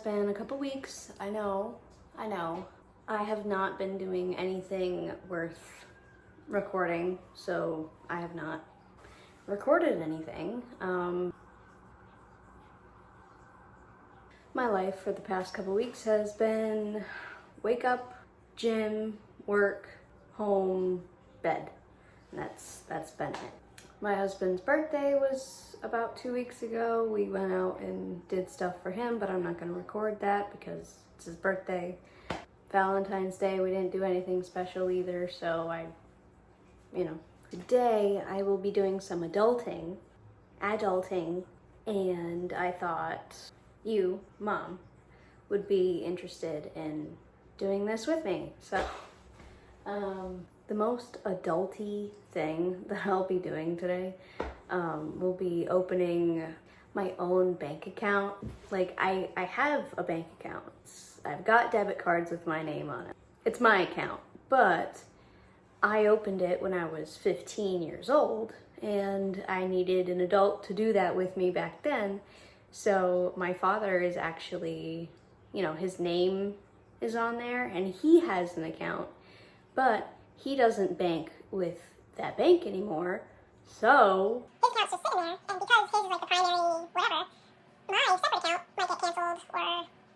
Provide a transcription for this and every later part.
been a couple weeks. I know. I have not been doing anything worth recording, so I have not recorded anything. My life for the past couple weeks has been wake up, gym, work, home, bed. And that's been it. My husband's birthday was about 2 weeks ago. We went out and did stuff for him, but I'm not going to record that because it's his birthday. Valentine's Day, we didn't do anything special either, so Today I will be doing some adulting, and I thought you, Mom, would be interested in doing this with me. So, the most adulty thing that I'll be doing today will be opening my own bank account. Like, I have a bank account. I've got debit cards with my name on it. It's my account, but I opened it when I was 15 years old, and I needed an adult to do that with me back then. So my father is actually, his name is on there, and he has an account, but he doesn't bank with that bank anymore. So his account's just sitting there, and because his is like the primary whatever, my separate account might get canceled or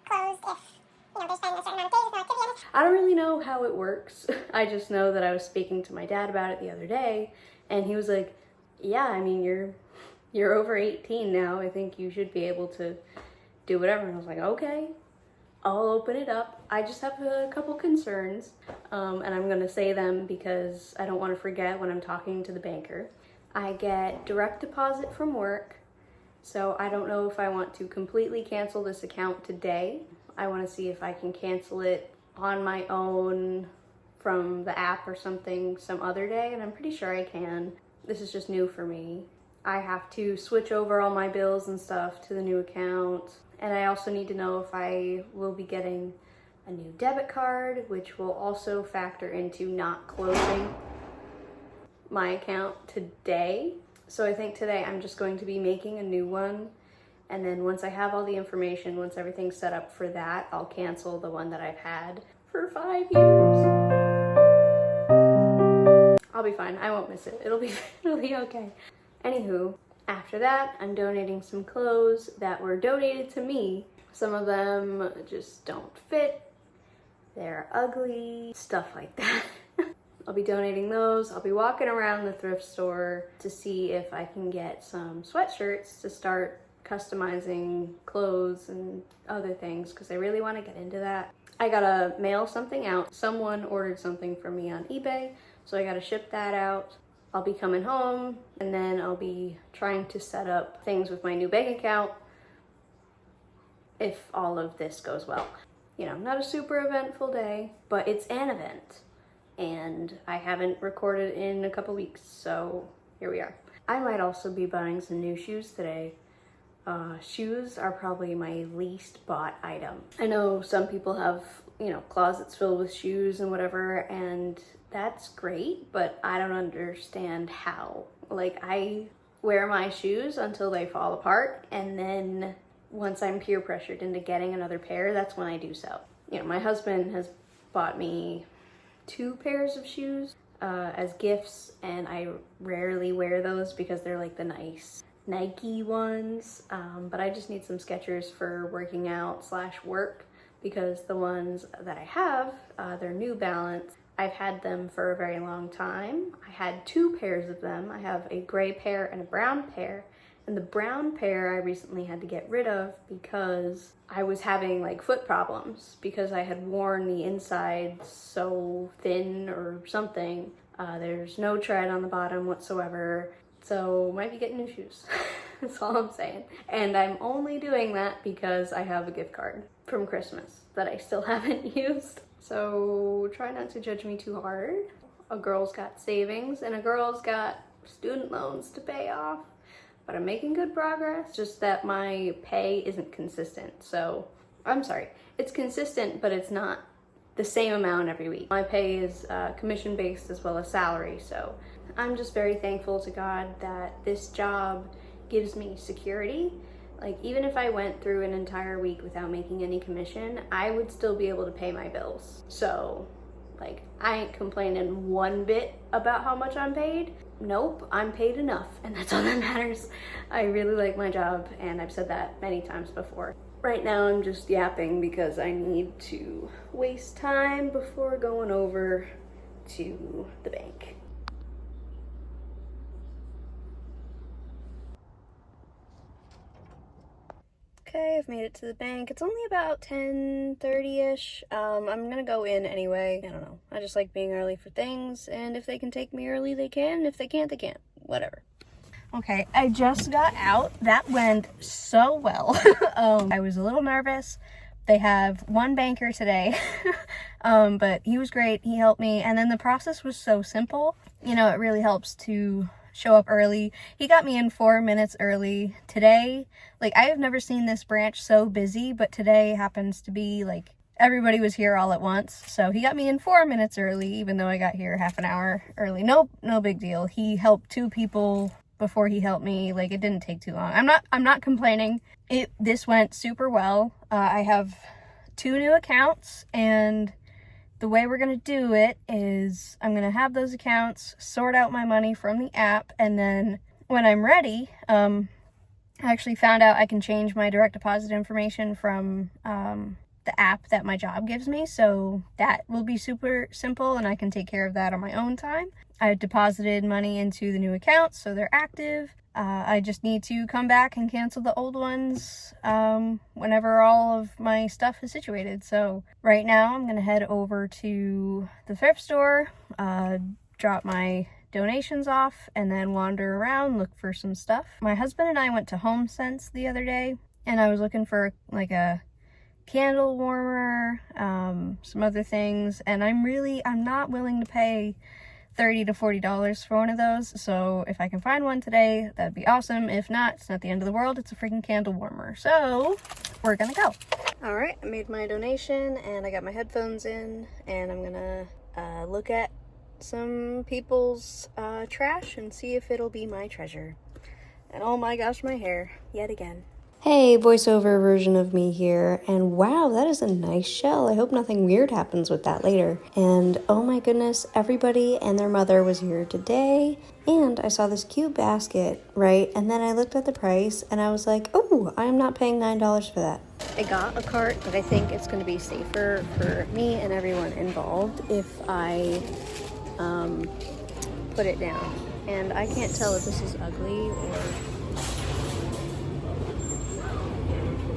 closed if there's been a certain amount of days with no activity on it. I don't really know how it works. I just know that I was speaking to my dad about it the other day, and he was like, yeah, I mean, you're over 18 now. I think you should be able to do whatever. And I was like, okay, I'll open it up. I just have a couple concerns, and I'm gonna say them because I don't want to forget when I'm talking to the banker. I get direct deposit from work, so I don't know if I want to completely cancel this account today. I want to see if I can cancel it on my own from the app or something some other day, and I'm pretty sure I can. This is just new for me. I have to switch over all my bills and stuff to the new account, and I also need to know if I will be getting a new debit card, which will also factor into not closing my account today. So I think today I'm just going to be making a new one, and then once I have all the information, once everything's set up for that, I'll cancel the one that I've had for 5 years. I'll be fine. I won't miss it. It'll be okay. Anywho, after that, I'm donating some clothes that were donated to me. Some of them just don't fit. They're ugly, stuff like that. I'll be donating those. I'll be walking around the thrift store to see if I can get some sweatshirts to start customizing clothes and other things, because I really want to get into that. I gotta mail something out. Someone ordered something for me on eBay, so I gotta ship that out. I'll be coming home, and then I'll be trying to set up things with my new bank account if all of this goes well. Not a super eventful day, but it's an event, and I haven't recorded in a couple weeks, so here we are. I might also be buying some new shoes today. Shoes are probably my least bought item. I know some people have, closets filled with shoes and whatever, and that's great, but I don't understand how. Like, I wear my shoes until they fall apart, and then once I'm peer pressured into getting another pair, that's when I do so. My husband has bought me 2 pairs of shoes as gifts, and I rarely wear those because they're like the nice Nike ones, but I just need some Skechers for working out / work, because the ones that I have, they're New Balance. I've had them for a very long time. I had 2 pairs of them. I have a gray pair and a brown pair, and the brown pair I recently had to get rid of because I was having like foot problems because I had worn the inside so thin or something. There's no tread on the bottom whatsoever. So might be getting new shoes. That's all I'm saying. And I'm only doing that because I have a gift card from Christmas that I still haven't used. So try not to judge me too hard. A girl's got savings and a girl's got student loans to pay off. But I'm making good progress, just that my pay isn't consistent. So, I'm sorry, it's consistent, but it's not the same amount every week. My pay is commission-based as well as salary, so I'm just very thankful to God that this job gives me security. Like, even if I went through an entire week without making any commission, I would still be able to pay my bills. So, like, I ain't complaining one bit about how much I'm paid. Nope, I'm paid enough, and that's all that matters. I really like my job, and I've said that many times before. Right now, I'm just yapping because I need to waste time before going over to the bank. Okay, I've made it to the bank. It's only about 10:30-ish. I'm gonna go in anyway. I don't know. I just like being early for things, and if they can take me early, they can. If they can't, they can't. Whatever. Okay, I just got out. That went so well. I was a little nervous. They have one banker today, but he was great. He helped me, and then the process was so simple. You know, it really helps to show up early. He got me in 4 minutes early today. Like, I have never seen this branch so busy, but today happens to be like everybody was here all at once. So he got me in 4 minutes early, even though I got here half an hour early. No big deal. He helped 2 people before he helped me. Like, it didn't take too long. I'm not complaining. This went super well. I have 2 new accounts, and the way we're gonna do it is I'm gonna have those accounts, sort out my money from the app, and then when I'm ready, I actually found out I can change my direct deposit information from the app that my job gives me, so that will be super simple, and I can take care of that on my own time. I deposited money into the new accounts, so they're active. I just need to come back and cancel the old ones whenever all of my stuff is situated. So right now I'm gonna head over to the thrift store, drop my donations off, and then wander around, look for some stuff. My husband and I went to HomeSense the other day, and I was looking for like a candle warmer, some other things, and I'm not willing to pay $30 to $40 for one of those, so if I can find one today, that'd be awesome. If not, it's not the end of the world. It's a freaking candle warmer, so we're gonna go. All right, I made my donation, and I got my headphones in, and I'm gonna look at some people's trash and see if it'll be my treasure. And oh my gosh, my hair, yet again. Hey, voiceover version of me here, and wow, that is a nice shell. I hope nothing weird happens with that later. And oh my goodness, everybody and their mother was here today, and I saw this cute basket, right? And then I looked at the price, and I was like, oh, I'm not paying $9 for that. I got a cart, but I think it's going to be safer for me and everyone involved if I put it down. And I can't tell if this is ugly or...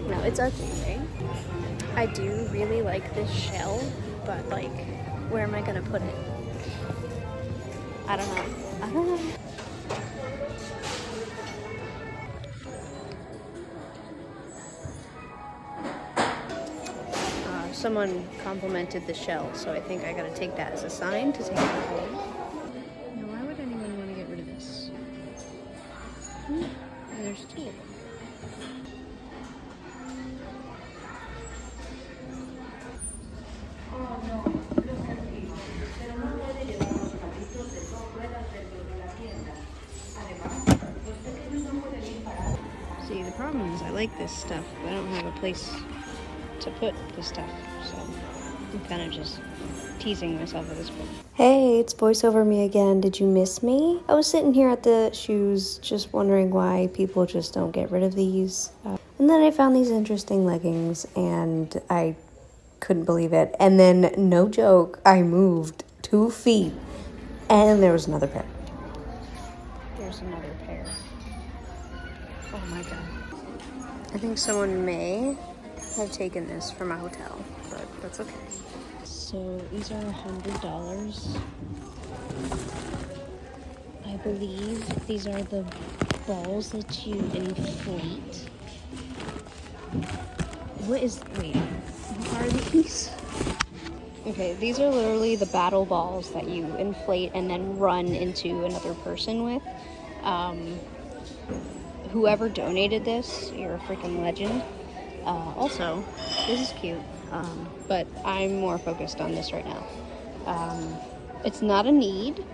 No, it's ugly, right? I do really like this shell, but like, where am I gonna put it? I don't know. Someone complimented the shell, so I think I gotta take that as a sign to take it home. Now, why would anyone want to get rid of this? There's 2 of them. See, the problem is I like this stuff, but I don't have a place to put the stuff, so I'm kind of just teasing myself at this point. Hey, it's voiceover me again. Did you miss me? I was sitting here at the shoes just wondering why people just don't get rid of these. And then I found these interesting leggings, and I couldn't believe it. And then, no joke, I moved 2 feet, and there was another pair. There's another pair. Oh my god. I think someone may have taken this from a hotel, but that's okay. So these are $100. I believe these are the balls that you inflate. Wait, what are these? Okay, these are literally the battle balls that you inflate and then run into another person with. Whoever donated this, you're a freaking legend. Also, this is cute, but I'm more focused on this right now. It's not a need,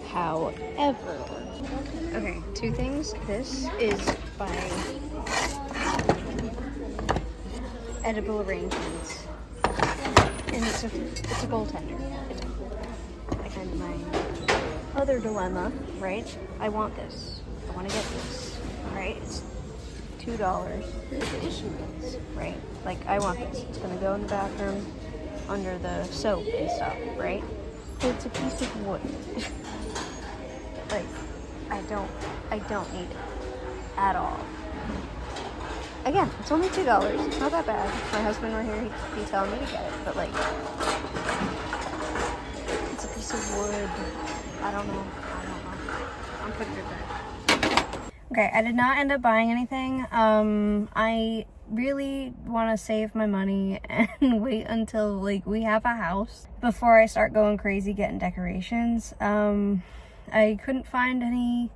however. Okay, 2 things. This is by edible arrangements. And it's a goaltender. And my other dilemma, right? I want this. I want to get this, right? It's $2. The issue is, right? Like, I want this. It's gonna go in the bathroom under the soap and stuff, right? But it's a piece of wood. Like, I don't need it at all. Again, it's only $2. It's not that bad. If my husband were here, he'd be telling me to get it. But like, it's a piece of wood. I don't know. I'm putting it back. Okay, I did not end up buying anything. I really want to save my money and wait until like we have a house before I start going crazy getting decorations. I couldn't find any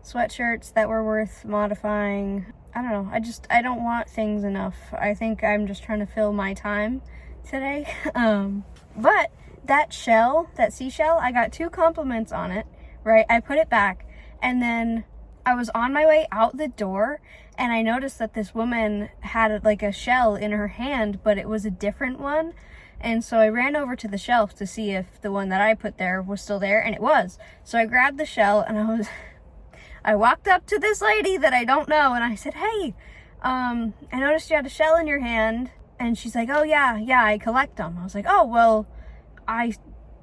sweatshirts that were worth modifying. I don't know. I don't want things enough. I think I'm just trying to fill my time today. But that shell, that seashell, I got 2 compliments on it, right? I put it back, and then I was on my way out the door, and I noticed that this woman had like a shell in her hand, but it was a different one. And so I ran over to the shelf to see if the one that I put there was still there, and it was. So I grabbed the shell, and I walked up to this lady that I don't know, and I said, hey, I noticed you had a shell in your hand. And she's like, oh yeah, I collect them. I was like, oh, well, I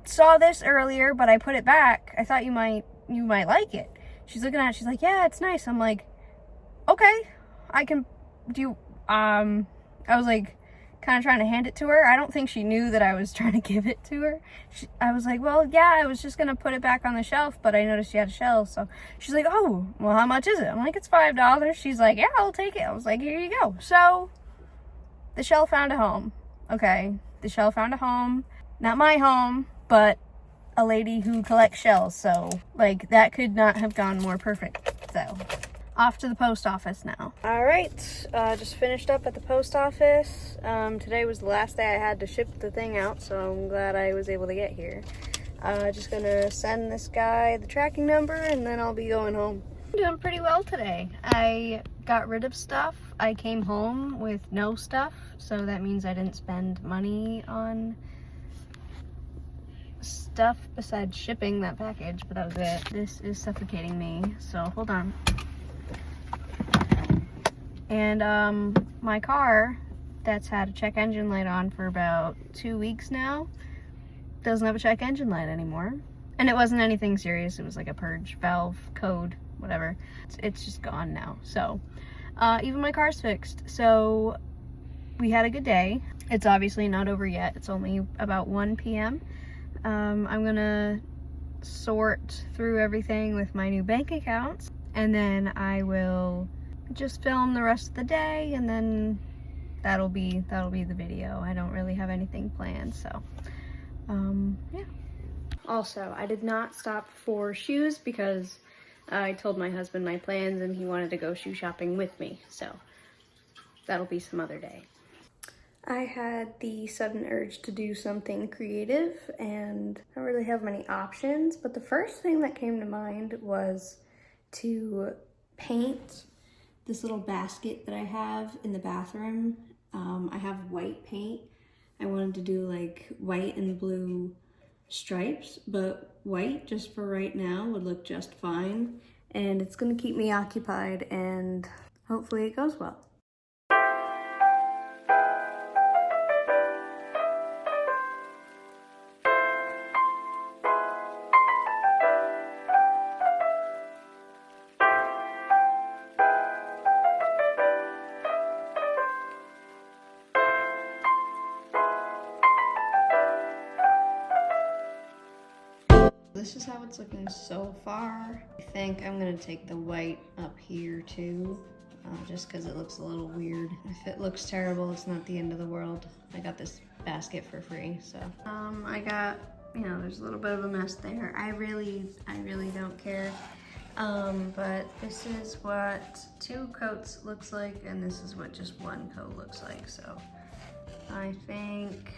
saw this earlier, but I put it back. I thought you might like it. She's looking at it, she's like, yeah, it's nice. I'm like, okay, I can do, I was like, kind of trying to hand it to her. I don't think she knew that I was trying to give it to her. I was like, well, yeah, I was just gonna put it back on the shelf, but I noticed you had a shell. So she's like, oh, well, how much is it? I'm like, it's $5. She's like, yeah, I'll take it. I was like, here you go. So the shell found a home. Okay, the shell found a home. Not my home, but a lady who collects shells. So like, that could not have gone more perfect. So off to the post office now. All right, just finished up at the post office. Today was the last day I had to ship the thing out, so I'm glad I was able to get here. Just gonna send this guy the tracking number, and then I'll be going home. I'm doing pretty well today. I got rid of stuff. I came home with no stuff, so that means I didn't spend money on stuff besides shipping that package, but that was it. This is suffocating me, so hold on. And my car that's had a check engine light on for about 2 weeks now doesn't have a check engine light anymore. And it wasn't anything serious. It was like a purge valve code, whatever. It's just gone now. So even my car's fixed. So we had a good day. It's obviously not over yet. It's only about 1 p.m. I'm gonna sort through everything with my new bank accounts, and then I will just film the rest of the day, and then that'll be the video. I don't really have anything planned, so yeah. Also, I did not stop for shoes because I told my husband my plans and he wanted to go shoe shopping with me, so that'll be some other day. I had the sudden urge to do something creative, and I don't really have many options, but the first thing that came to mind was to paint this little basket that I have in the bathroom. I have white paint. I wanted to do like white and blue stripes, but white just for right now would look just fine. And it's gonna keep me occupied, and hopefully it goes well. This is how it's looking so far. I think I'm gonna take the white up here too, just because it looks a little weird. If it looks terrible, it's not the end of the world. I got this basket for free, so. I got, there's a little bit of a mess there. I really don't care. But this is what 2 coats looks like, and this is what just 1 coat looks like, so. I think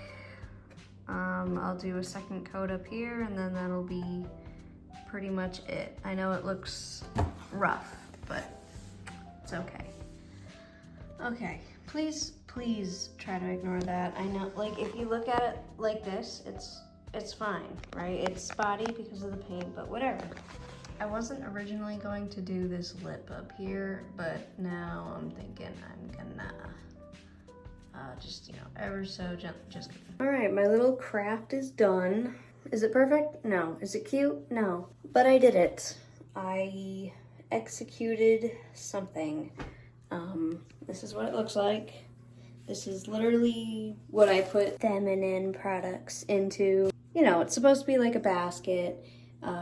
I'll do a second coat up here, and then that'll be pretty much it. I know it looks rough, but it's okay. Okay, please please try to ignore that. I know, like, if you look at it like this, it's fine, right? It's spotty because of the paint, but whatever. I wasn't originally going to do this lip up here, but now I'm thinking I'm gonna just, you know, ever so gently, just kidding. All right, my little craft is done. Is it perfect? No. Is it cute? No. But I did it. I executed something. This is what it looks like. This is literally what I put feminine products into. You know, it's supposed to be like a basket.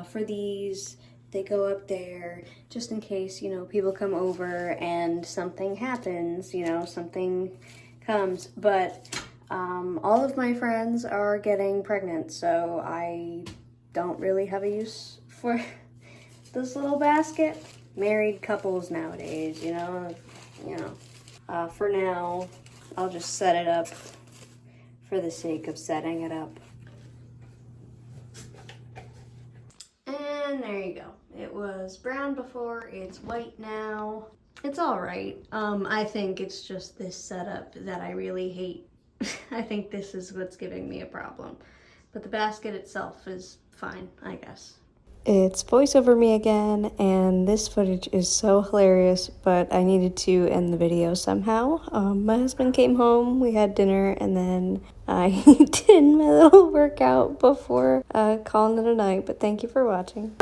For these, they go up there just in case, you know, people come over and something happens, you know, something comes. But all of my friends are getting pregnant, so I don't really have a use for this little basket. Married couples nowadays, you know. For now, I'll just set it up for the sake of setting it up. And there you go. It was brown before, it's white now. It's all right. I think it's just this setup that I really hate. I think this is what's giving me a problem. But the basket itself is fine, I guess. It's voiceover me again, and this footage is so hilarious, but I needed to end the video somehow. My husband came home, we had dinner, and then I did my little workout before calling it a night, but thank you for watching.